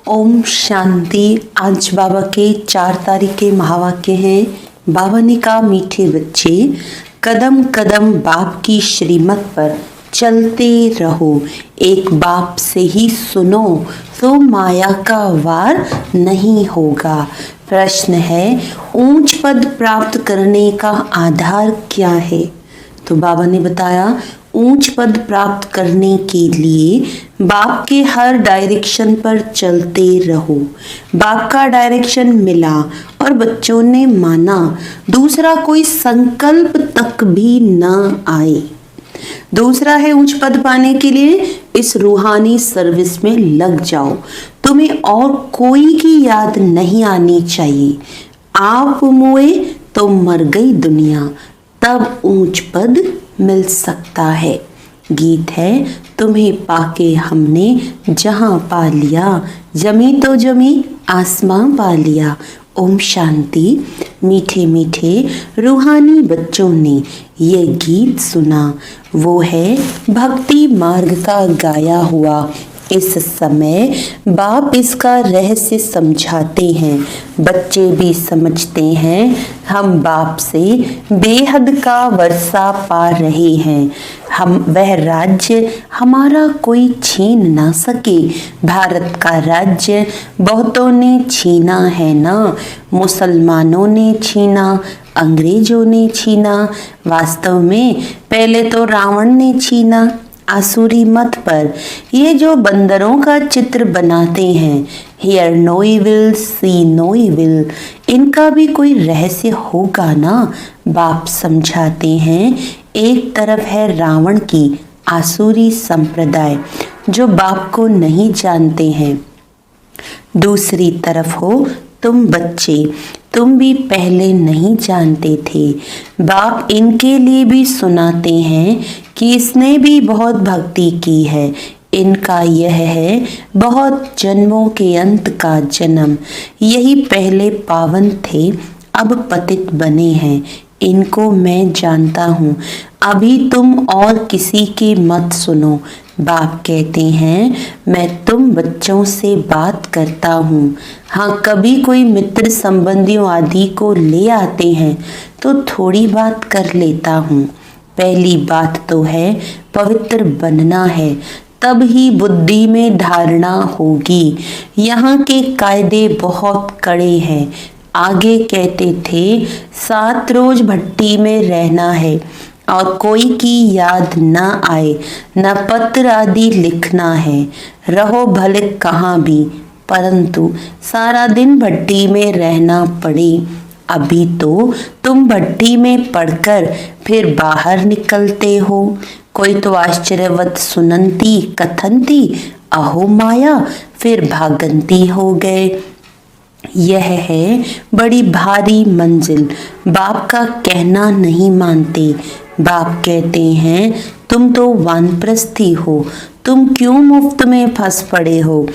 ओम शांति। आज बाबा के 4 तारीख के महावाक्य हैं। बाबा ने कहा, मीठे बच्चे, कदम कदम बाप की श्रीमत पर चलते रहो। एक बाप से ही सुनो तो माया का वार नहीं होगा। प्रश्न है, ऊंच पद प्राप्त करने का आधार क्या है? तो बाबा ने बताया, ऊंच पद प्राप्त करने के लिए बाप के हर डायरेक्शन पर चलते रहो। बाप का डायरेक्शन मिला और बच्चों ने माना, दूसरा कोई संकल्प तक भी न आए। दूसरा है, ऊंच पद पाने के लिए इस रूहानी सर्विस में लग जाओ। तुम्हें और कोई की याद नहीं आनी चाहिए। आप मोए तो मर गई दुनिया, तब ऊंच पद मिल सकता है। गीत है, तुम्हें पाके हमने जहां पा लिया, जमी तो जमी आसमां पा लिया। ओम शांति। मीठे मीठे रूहानी बच्चों ने ये गीत सुना, वो है भक्ति मार्ग का गाया हुआ। इस समय बाप इसका रहस्य समझाते हैं। बच्चे भी समझते हैं, हम बाप से बेहद का वर्षा पा रहे हैं। हम वह राज्य हमारा कोई छीन ना सके। भारत का राज्य बहुतों ने छीना है ना, मुसलमानों ने छीना, अंग्रेजों ने छीना। वास्तव में पहले तो रावण ने छीना। आसुरी मत पर ये जो बंदरों का चित्र बनाते हैं, hear no evil see no evil, इनका भी कोई रहस्य होगा ना। बाप समझाते हैं, एक तरफ है रावण की आसुरी संप्रदाय जो बाप को नहीं जानते हैं, दूसरी तरफ हो तुम बच्चे, तुम भी पहले नहीं जानते थे। बाप इनके लिए भी सुनाते हैं कि इसने भी बहुत भक्ति की है। इनका यह है बहुत जन्मों के अंत का जन्म। यही पहले पावन थे, अब पतित बने हैं। इनको मैं जानता हूँ। अभी तुम और किसी की मत सुनो। बाप कहते हैं, मैं तुम बच्चों से बात करता हूँ। हाँ, कभी कोई मित्र संबंधियों आदि को ले आते हैं तो थोड़ी बात कर लेता हूँ। पहली बात तो है पवित्र बनना है, तब ही बुद्धि में धारणा होगी। यहाँ के कायदे बहुत कड़े हैं। आगे कहते थे 7 रोज भट्टी में रहना है और कोई की याद न आए, न पत्र आदि लिखना है। रहो भले कहाँ भी, परंतु सारा दिन भट्टी में रहना पड़े। अभी तो तुम भट्टी में पढ़कर फिर बाहर निकलते हो। कोई तो आश्चर्यवत सुनंती कथनती, अहो माया, फिर भागंती हो गए। यह है बड़ी भारी मंजिल। बाप का कहना नहीं मानते। बाप कहते हैं, तुम तो वानप्रस्थी हो, तुम क्यों मुफ्त में फंस पड़े हो?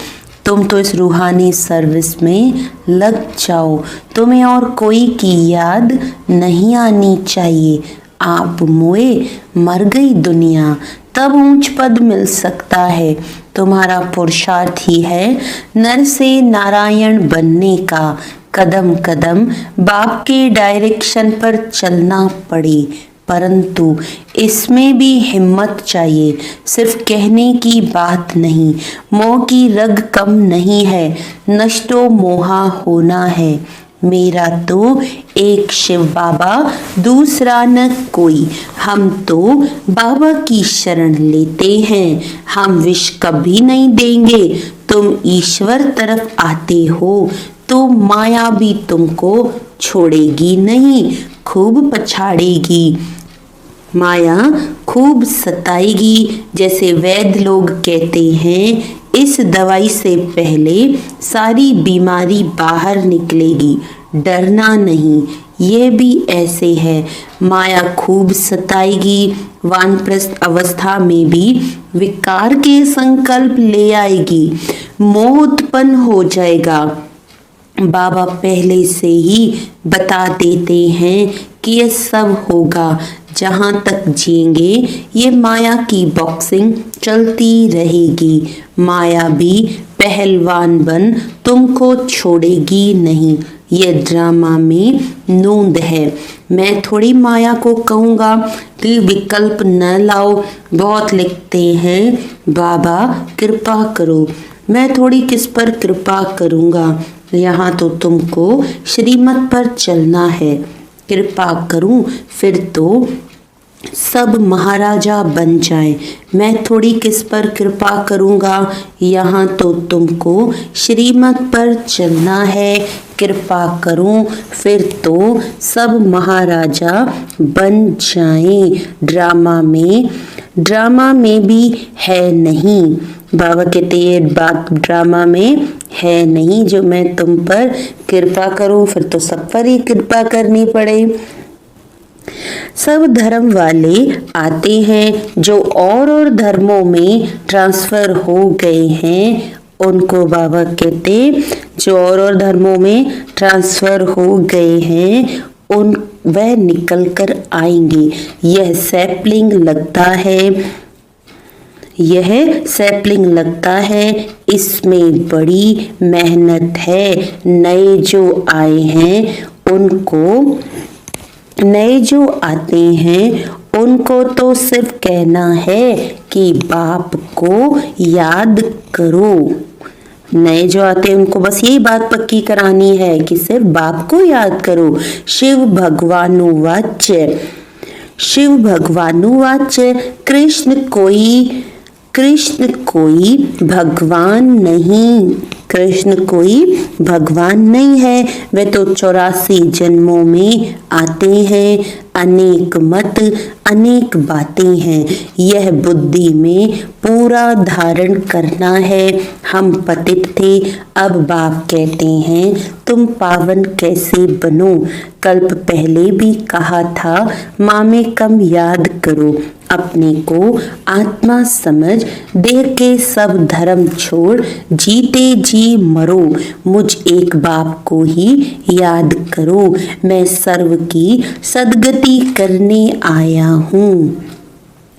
तुम तो इस रूहानी सर्विस में लग जाओ। तुम्हें और कोई की याद नहीं आनी चाहिए। आप मोए, मर गई दुनिया, तब ऊंच पद मिल सकता है। तुम्हारा पुरुषार्थ ही है नर से नारायण बनने का। कदम कदम बाप के डायरेक्शन पर चलना पड़े, परंतु इसमें भी हिम्मत चाहिए। सिर्फ कहने की बात नहीं। मोह की रग कम नहीं है, नष्टो मोहा होना है। मेरा तो एक शिव बाबा, दूसरा न कोई। हम तो बाबा की शरण लेते हैं। हम विष कभी नहीं देंगे। तुम ईश्वर तरफ आते हो तो माया भी तुमको छोड़ेगी नहीं, खूब पछाड़ेगी। माया खूब सताएगी। जैसे वैद्य लोग कहते हैं, इस दवाई से पहले सारी बीमारी बाहर निकलेगी, डरना नहीं। ये भी ऐसे है, माया खूब सताएगी। वानप्रस्थ अवस्था में भी विकार के संकल्प ले आएगी, मोह उत्पन्न हो जाएगा। बाबा पहले से ही बता देते हैं कि यह सब होगा। जहाँ तक जिएंगे ये माया की बॉक्सिंग चलती रहेगी। माया भी पहलवान बन तुमको छोड़ेगी नहीं। ये ड्रामा में नोंद है। मैं थोड़ी माया को कहूँगा कि विकल्प न लाओ। बहुत लिखते हैं बाबा कृपा करो। मैं थोड़ी किस पर कृपा करूँगा। यहाँ तो तुमको श्रीमत पर चलना है। कृपा करूँ फिर तो सब महाराजा बन जाए। मैं थोड़ी किस पर कृपा करूँगा। यहाँ तो तुमको श्रीमत पर चलना है। कृपा करूँ फिर तो सब महाराजा बन जाएं। ड्रामा में भी है नहीं। बाबा कहते ये बात ड्रामा में है नहीं जो मैं तुम पर कृपा करूँ, फिर तो सब पर ही कृपा करनी पड़े। सब धर्म वाले आते हैं जो और धर्मों में ट्रांसफर हो गए हैं, उनको बाबा कहते जो और धर्मों में ट्रांसफर हो गए हैं उन वह निकल कर आएंगे। यह सैपलिंग लगता है, इसमें बड़ी मेहनत है। नए जो आते हैं उनको तो सिर्फ कहना है कि बाप को याद करो। नए जो आते हैं उनको बस यही बात पक्की करानी है कि सिर्फ बाप को याद करो। शिव भगवानुवाच कृष्ण कोई भगवान नहीं है। वे तो 84 जन्मों में आते हैं। अनेक मत अनेक बातें हैं। यह बुद्धि में पूरा धारण करना है। हम पतित थे, अब बाप कहते हैं तुम पावन कैसे बनो। कल्प पहले भी कहा था माँ में कम याद करो। अपने को आत्मा समझ देह के सब धर्म छोड़ जीते जी मरो। मुझ एक बाप को ही याद करो। मैं सर्व की सद्गति करने आया हूँ।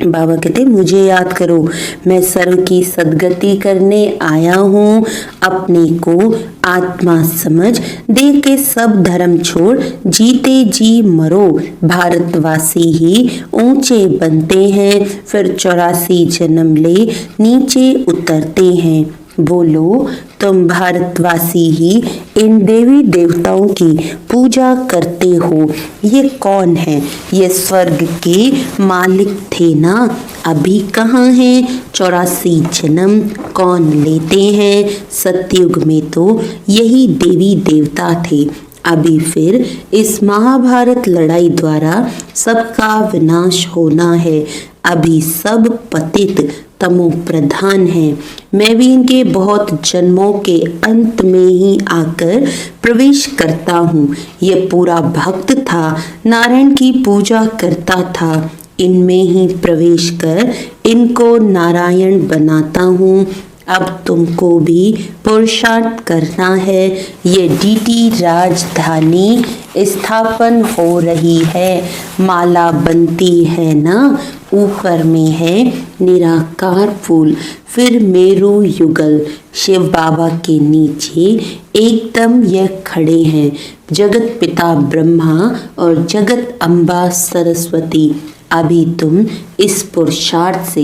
बाबा कहते मुझे याद करो, मैं सर्व की सद्गति करने आया हूँ। अपने को आत्मा समझ देह के सब धर्म छोड़ जीते जी मरो। भारतवासी ही ऊंचे बनते हैं, फिर 84 जन्म ले नीचे उतरते हैं। बोलो तुम भारतवासी ही इन देवी देवताओं की पूजा करते हो। ये कौन है? ये स्वर्ग के मालिक थे ना, अभी कहाँ हैं? 84 जन्म कौन लेते हैं? सतयुग में तो यही देवी देवता थे। अभी फिर इस महाभारत लड़ाई द्वारा सबका विनाश होना है। अभी सब पतित तमो प्रधान है। मैं भी इनके बहुत जन्मों के अंत में ही आकर प्रवेश करता हूँ। ये पूरा भक्त था, नारायण की पूजा करता था। इनमें ही प्रवेश कर इनको नारायण बनाता हूँ। अब तुमको भी पुरुषार्थ करना है। ये डीटी राजधानी स्थापन हो रही है। माला बनती है ना, ऊपर में है निराकार फूल, फिर मेरू युगल। शिव बाबा के नीचे एकदम यह खड़े हैं जगत पिता ब्रह्मा और जगत अम्बा सरस्वती। अभी तुम इस पुरुषार्थ से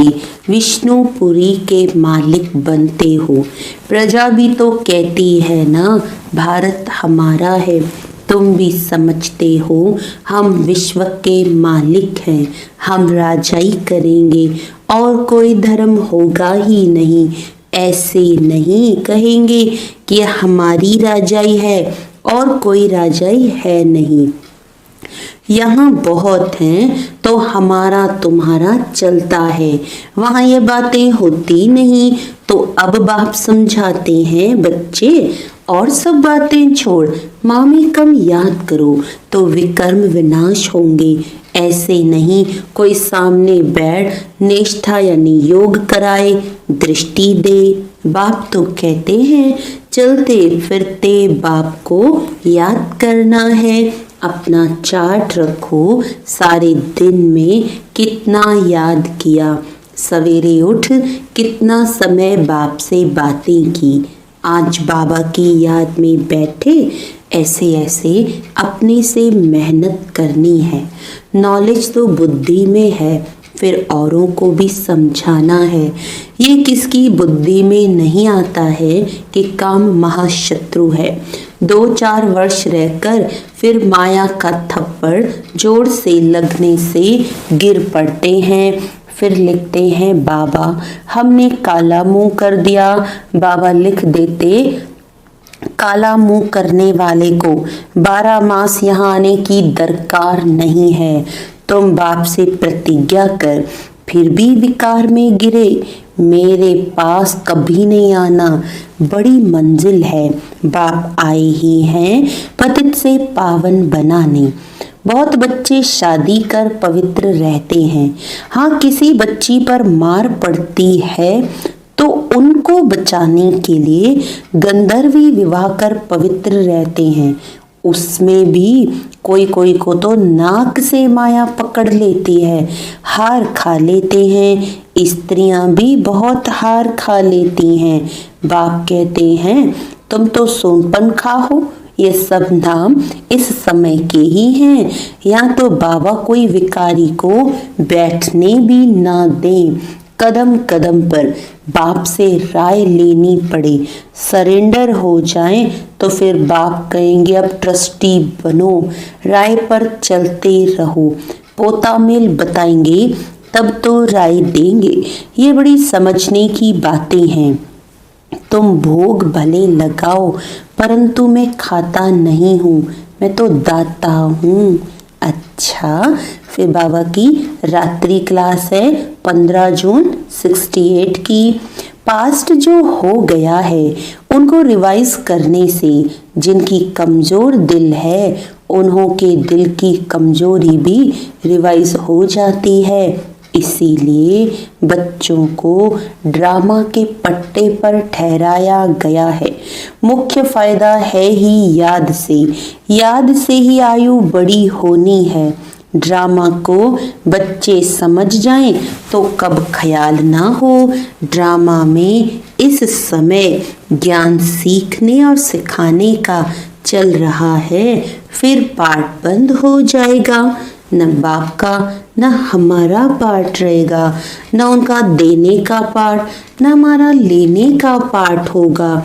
विष्णुपुरी के मालिक बनते हो। प्रजा भी तो कहती है ना भारत हमारा है। तुम भी समझते हो हम विश्व के मालिक हैं। हम राजाई करेंगे और कोई धर्म होगा ही नहीं। ऐसे नहीं कहेंगे कि हमारी राजाई है और कोई राजाई है नहीं। यहाँ बहुत हैं तो हमारा तुम्हारा चलता है। वहाँ ये बातें होती नहीं। तो अब बाप समझाते हैं बच्चे और सब बातें छोड़ मामी कम याद करो तो विकर्म विनाश होंगे। ऐसे नहीं कोई सामने बैठ निष्ठा यानी योग कराए, दृष्टि दे। बाप तो कहते हैं चलते फिरते बाप को याद करना है। अपना चार्ट रखो, सारे दिन में कितना याद किया, सवेरे उठ कितना समय बाप से बातें की, आज बाबा की याद में बैठे, ऐसे ऐसे अपने से मेहनत करनी है। नॉलेज तो बुद्धि में है, फिर औरों को भी समझाना है। ये किसकी बुद्धि में नहीं आता है कि काम महाशत्रु है। 2-4 वर्ष रहकर फिर माया का थप्पड़ जोर से लगने से गिर पड़ते हैं। फिर लिखते हैं बाबा हमने काला मुंह कर दिया। बाबा लिख देते काला मुंह करने वाले को 12 मास यहाँ आने की दरकार नहीं है। तुम बाप से प्रतिज्ञा कर, फिर भी विकार में गिरे, मेरे पास कभी नहीं आना, बड़ी मंजिल है। बाप आए ही हैं पतित से पावन बनाने। बहुत बच्चे शादी कर पवित्र रहते हैं। हाँ, किसी बच्ची पर मार पड़ती है तो उनको बचाने के लिए गंधर्वी विवाह कर पवित्र रहते हैं। उसमें भी कोई कोई को तो नाक से माया पकड़ लेती है, हार खा लेते हैं। स्त्रियां भी बहुत हार खा लेती हैं। बाप कहते हैं तुम तो सोनपन खाओ, ये सब नाम इस समय के ही हैं। या तो बाबा कोई विकारी को बैठने भी ना दें, कदम कदम पर बाप से राय लेनी पड़े, सरेंडर हो जाएं तो फिर बाप कहेंगे अब ट्रस्टी बनो, राय पर चलते रहो। पोता मेल बताएंगे तब तो राय देंगे। ये बड़ी समझने की बातें हैं। तुम भोग भले लगाओ, परंतु मैं खाता नहीं हूँ, मैं तो दाता हूँ। अच्छा, फिर बाबा की रात्रि क्लास है 15 जून 68 की। पास्ट जो हो गया है उनको रिवाइज करने से जिनकी कमजोर दिल है उन्हों के दिल की कमजोरी भी रिवाइज हो जाती है। इसीलिए बच्चों को ड्रामा के पट्टे पर ठहराया गया है। मुख्य फायदा है ही याद से ही आयु बड़ी होनी है। ड्रामा को बच्चे समझ जाएं तो कब ख्याल ना हो। ड्रामा में इस समय ज्ञान सीखने और सिखाने का चल रहा है, फिर पाठ बंद हो जाएगा। न बाप का न हमारा पाठ रहेगा, न उनका देने का पाठ न हमारा लेने का पाठ होगा।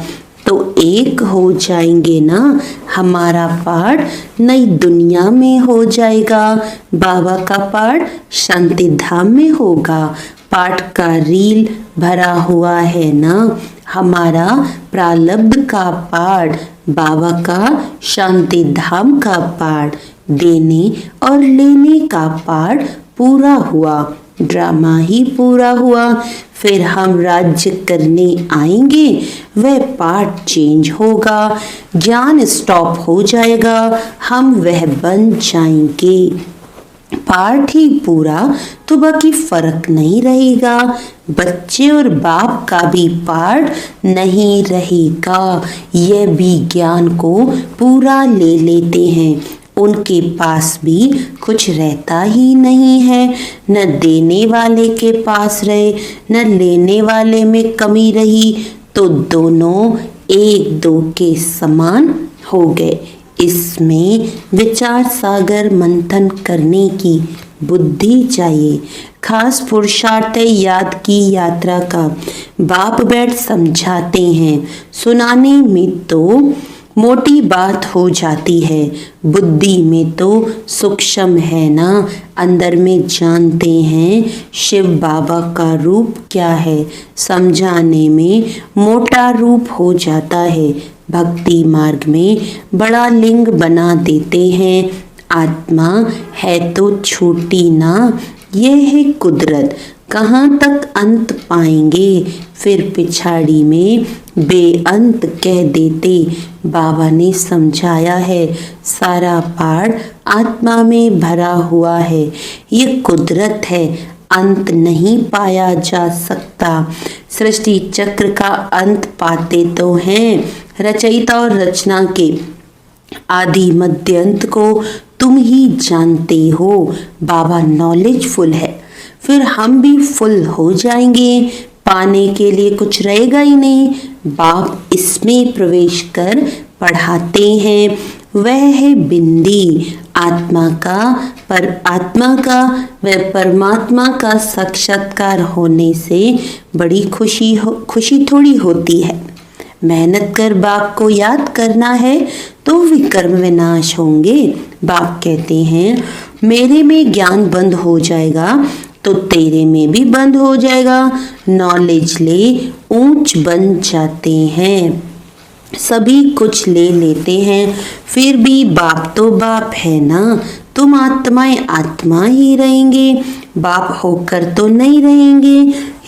तो एक हो जाएंगे ना, हमारा पाठ नई दुनिया में हो जाएगा, बाबा का पाठ शांति धाम में होगा। पाठ का रील भरा हुआ है ना, हमारा प्रारब्ध का पाठ, बाबा का शांति धाम का पाठ, देने और लेने का पाठ पूरा हुआ, ड्रामा ही पूरा हुआ। फिर हम राज्य करने आएंगे, वह पार्ट चेंज होगा, ज्ञान स्टॉप हो जाएगा, हम वह बन जाएंगे। पार्ट ही पूरा तो बाकी फर्क नहीं रहेगा। बच्चे और बाप का भी पार्ट नहीं रहेगा। यह भी ज्ञान को पूरा ले लेते हैं, उनके पास भी कुछ रहता ही नहीं है। न देने वाले के पास रहे न लेने वाले में कमी रही, तो दोनों एक दो के समान हो गए। इसमें विचार सागर मंथन करने की बुद्धि चाहिए। खास पुरुषार्थ है याद की यात्रा का। बाप बैठ समझाते हैं, सुनाने में तो मोटी बात हो जाती है, बुद्धि में तो सूक्ष्म है ना। अंदर में जानते हैं शिव बाबा का रूप क्या है, समझाने में मोटा रूप हो जाता है। भक्ति मार्ग में बड़ा लिंग बना देते हैं। आत्मा है तो छोटी ना, यह है कुदरत, कहाँ तक अंत पाएंगे। फिर पिछाड़ी में बेअंत कह देते। बाबा ने समझाया है, सारा पाठ आत्मा में भरा हुआ है, ये कुदरत है, अंत नहीं पाया जा सकता। सृष्टि चक्र का अंत पाते तो हैं, रचयिता और रचना के आदि मध्य अंत को तुम ही जानते हो। बाबा नॉलेजफुल है, फिर हम भी फुल हो जाएंगे, पाने के लिए कुछ रहेगा ही नहीं। बाप इसमें प्रवेश कर पढ़ाते हैं, वह है बिंदी। आत्मा का व परमात्मा का साक्षात्कार होने से बड़ी खुशी थोड़ी होती है। मेहनत कर बाप को याद करना है तो विकर्म विनाश होंगे। बाप कहते हैं मेरे में ज्ञान बंद हो जाएगा तो तेरे में भी बंद हो जाएगा। नॉलेज ले ऊंच बन जाते हैं, सभी कुछ ले लेते हैं, फिर भी बाप तो बाप है ना। तुम आत्माएं आत्मा ही रहेंगे, बाप होकर तो नहीं रहेंगे।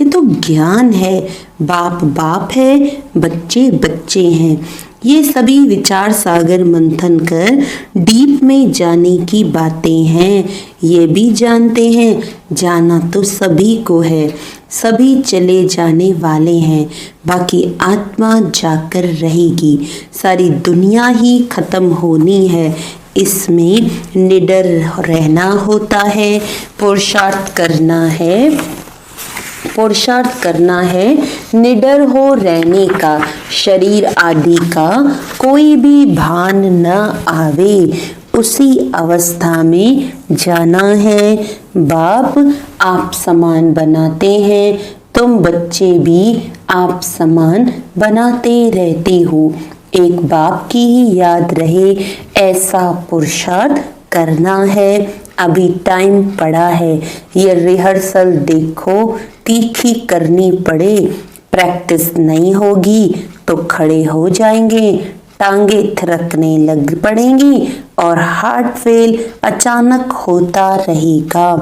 ये तो ज्ञान है। बाप बाप है, बच्चे बच्चे हैं। ये सभी विचार सागर मंथन कर डीप में जाने की बातें हैं। ये भी जानते हैं जाना तो सभी को है, सभी चले जाने वाले हैं, बाकी आत्मा जाकर रहेगी। सारी दुनिया ही खत्म होनी है, इसमें निडर रहना होता है, पुरुषार्थ करना है, निडर हो रहने का। शरीर आदि का कोई भी भान न आवे, उसी अवस्था में जाना है। बाप आप समान बनाते हैं, तुम बच्चे भी आप समान बनाते रहते हो। एक बाप की ही याद रहे, ऐसा पुरुषार्थ करना है। अभी टाइम पड़ा है, ये रिहर्सल देखो तीखी करनी पड़े। प्रैक्टिस नहीं होगी तो खड़े हो जाएंगे, टांगे थिरकने लग पड़ेंगी और हार्ट फेल अचानक होता रहेगा।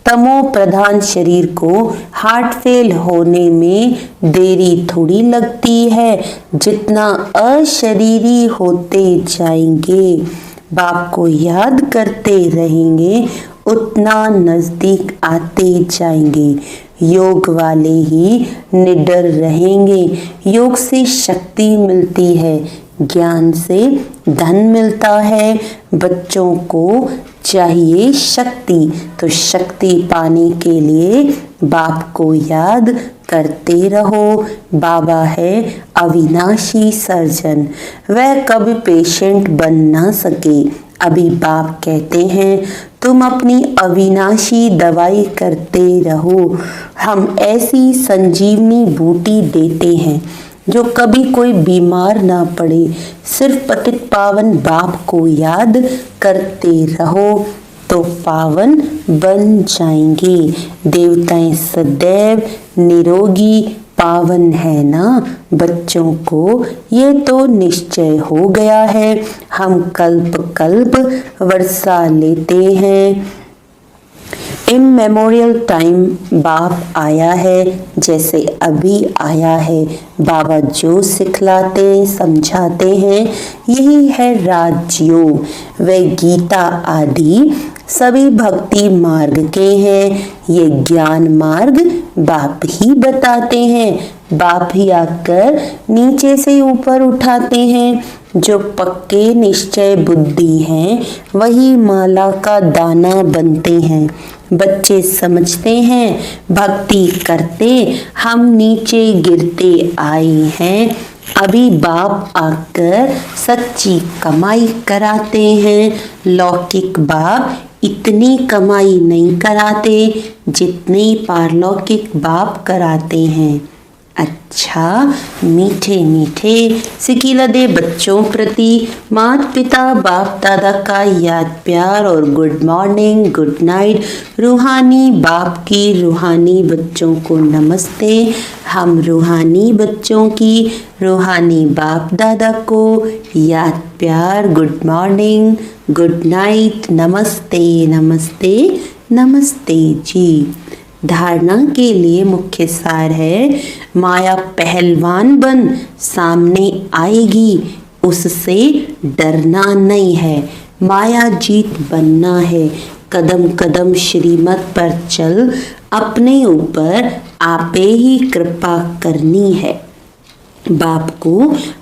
तमो प्रधान शरीर को हार्ट फेल होने में देरी थोड़ी लगती है, जितना अशरीरी होते जाएंगे, बाप को याद करते रहेंगे, उतना नजदीक आते जाएंगे। योग वाले ही निडर रहेंगे। योग से शक्ति मिलती है, ज्ञान से धन मिलता है। बच्चों को चाहिए शक्ति, तो शक्ति पाने के लिए बाप को याद करते रहो। बाबा है अविनाशी सर्जन, वह कभी पेशेंट बन ना सके। अभी बाप कहते हैं तुम अपनी अविनाशी दवाई करते रहो। हम ऐसी संजीवनी बूटी देते हैं जो कभी कोई बीमार ना पड़े। सिर्फ पतित पावन बाप को याद करते रहो तो पावन बन जाएंगे। देवताएं सदैव निरोगी पावन है ना। बच्चों को ये तो निश्चय हो गया है, हम कल्प कल्प वर्षा लेते हैं। इममेमोरियल टाइम बाप आया है, जैसे अभी आया है। बाबा जो सिखलाते समझाते हैं यही है राजयोग। वे गीता आदि सभी भक्ति मार्ग के हैं, ये ज्ञान मार्ग बाप ही बताते हैं। बाप ही आकर नीचे से ऊपर उठाते हैं। जो पक्के निश्चय बुद्धि हैं वही माला का दाना बनते हैं। बच्चे समझते हैं भक्ति करते हम नीचे गिरते आए हैं। अभी बाप आकर सच्ची कमाई कराते हैं। लौकिक बाप इतनी कमाई नहीं कराते जितनी पारलौकिक बाप कराते हैं। अच्छा, मीठे मीठे सिकिलदे बच्चों प्रति माता पिता बाप दादा का याद प्यार और गुड मॉर्निंग गुड नाइट। रूहानी बाप की रूहानी बच्चों को नमस्ते। हम रूहानी बच्चों की रूहानी बाप दादा को याद प्यार, गुड मॉर्निंग गुड नाइट, नमस्ते नमस्ते नमस्ते जी। धारणा के लिए मुख्य सार है, माया पहलवान बन सामने आएगी, उससे डरना नहीं है। माया जीत बनना है। कदम कदम श्रीमत पर चल, अपने ऊपर आपे ही कृपा करनी है। बाप को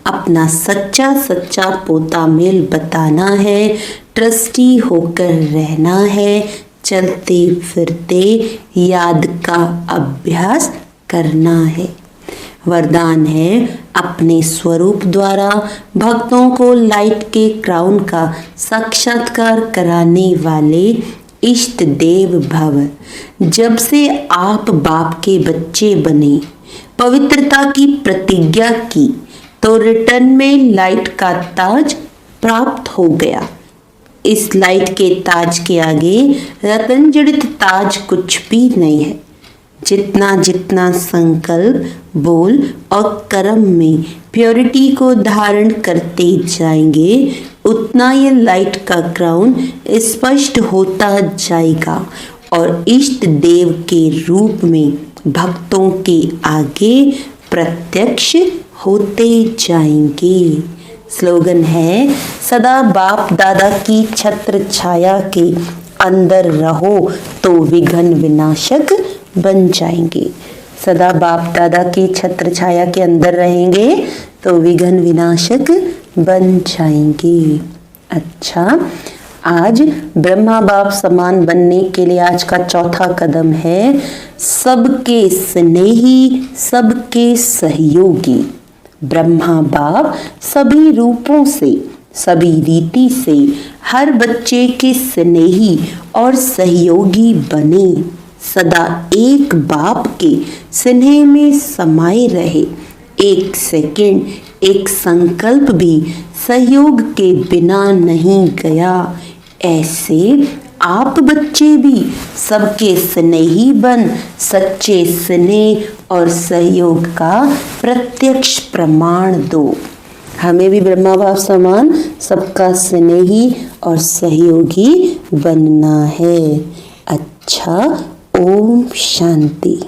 अपना सच्चा सच्चा पोता मेल बताना है, ट्रस्टी होकर रहना है, चलते फिरते याद का अभ्यास करना है। वरदान है, अपने स्वरूप द्वारा भक्तों को लाइट के क्राउन का साक्षात्कार कराने वाले इष्ट देव भव। जब से आप बाप के बच्चे बने, पवित्रता की प्रतिज्ञा की, तो रिटर्न में लाइट का ताज प्राप्त हो गया। इस लाइट के ताज के आगे रतन जड़ित ताज कुछ भी नहीं है। जितना जितना संकल्प, बोल और कर्म में प्योरिटी को धारण करते जाएंगे, उतना ये लाइट का क्राउन स्पष्ट होता जाएगा और इष्ट देव के रूप में भक्तों के आगे प्रत्यक्ष होते जाएंगे। स्लोगन है, सदा बाप दादा की छत्र छाया के अंदर रहो तो विघ्न विनाशक बन जाएंगे। सदा बाप दादा की छत्र छाया के अंदर रहेंगे तो विघ्न विनाशक बन जाएंगे। अच्छा, आज ब्रह्मा बाप समान बनने के लिए आज का चौथा कदम है, सबके स्नेही, सबके सहयोगी। ब्रह्मा बाप सभी रूपों से, सभी रीति से हर बच्चे के स्नेही और सहयोगी बने। सदा एक बाप के स्नेह में समाये रहे। एक सेकंड, एक संकल्प भी सहयोग के बिना नहीं गया। ऐसे आप बच्चे भी सबके स्नेही बन सच्चे स्नेह और सहयोग का प्रत्यक्ष प्रमाण दो। हमें भी ब्रह्मा बाप समान सबका स्नेही और सहयोगी बनना है। अच्छा, ओम शांति।